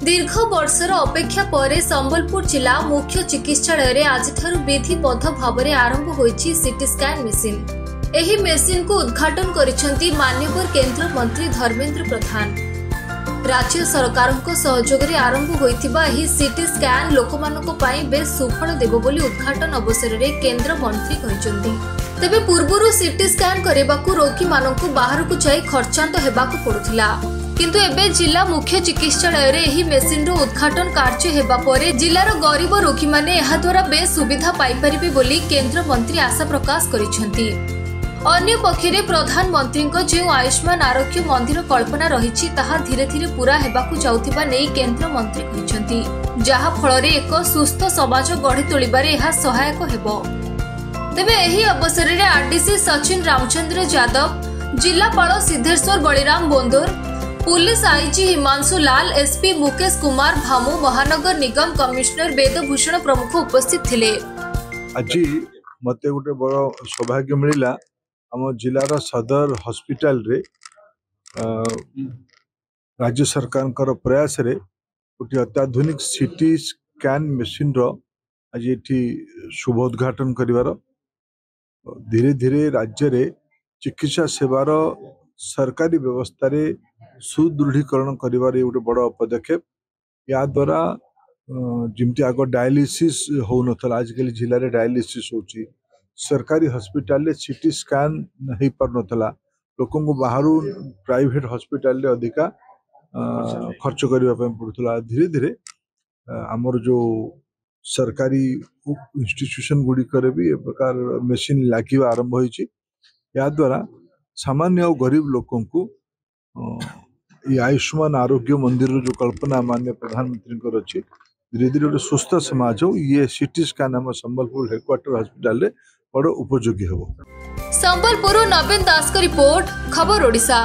दीर्घ वर्षर अपेक्षा पर संबलपुर जिला मुख्य चिकित्सालय आज विधिबद्ध भाव में आरंभ होईछि सीटी स्कैन मेसिन। एही मेसिन को उद्घाटन करिसेंती माननीय केंद्र मंत्री धर्मेंद्र प्रधान। राज्य सरकार सहयोग में आरंभ होइथिबा एही सीटी स्कैन लोकमानक पई बेस सुफल देबो बोली उद्घाटन अवसर में केंद्र मंत्री कहिसेंती। तेबे पूर्वरु सीटी स्कैन करेबाकू रोगी मानकू बाहर को जाई खर्चांत हेबाकू पड़ुथिला, किंतु एबे जिला मुख्य चिकित्सालय रे एही मेसिन रो उद्घाटन कार्य हेबा परे जिलार गरीब रोगी माने एहा द्वारा बेस सुविधा पाई परिबे बोली केंद्र मंत्री आशा प्रकाश करिसेंती। अन्य पक्षरे प्रधानमंत्री जो आयुष्मान आरोग्य मंदिर कल्पना रही ताहा धीरे धीरे पूरा हेबाकू जाउथिबा नै केंद्र मंत्री कहिसेंती, जहा फल एक सुस्थ समाज गढ़ी तोलिबारे एहा सहायक हेबो। तेबे एही अवसर रे आरडीसी सचिन रामचंद्र यादव, जिलापाल सिद्धेश्वर बलिराम बोंदोर, पुलिस आईजी हिमांशु लाल, एसपी मुकेश कुमार भामू, महानगर निगम कमिश्नर वेदभूषण प्रमुख उपस्थित थिले। आज मते गोटे बड़ सौभाग्य मिला आम जिलार सदर हॉस्पिटल रे राज्य सरकार प्रयास रे गोटे अत्याधुनिक सीटी स्कैन मेसिन रो आज ये शुभोद्घाटन करिवार धीरे धीरे राज्य रे चिकित्सा सेवार सरकारी व्यवस्था रे सुदृढ़ीकरण करिवार गोटे बड़ पदक्षेप। या द्वारा जिमती आग डायलिसिस हो नथला आजकल जिले में डायलिसिस होची, सरकारी हॉस्पिटल रे सीटी स्कैन नहीं पार नथला, लोकों को बाहर प्राइवेट हॉस्पिटल रे अधिका खर्च करबा पड़ुथला। धीरे धीरे आमर जो सरकारी इंस्टीट्यूशन गुडी करे भी ए प्रकार मेसिन लागिबा आरंभ होईची। या द्वारा सामान्य और गरीब लोकों को ये आयुष्मान आरोग्य मंदिर जो कल्पना माननीय प्रधानमंत्री अच्छी धीरे धीरे गोटे सुस्थ समाज हो ये सीटी स्कैन आम संबलपुर हेडक्वार्टर हॉस्पिटल रे बड़ उपयोगी हो। संबलपुर नवीन दास रिपोर्ट, खबर ओडिशा।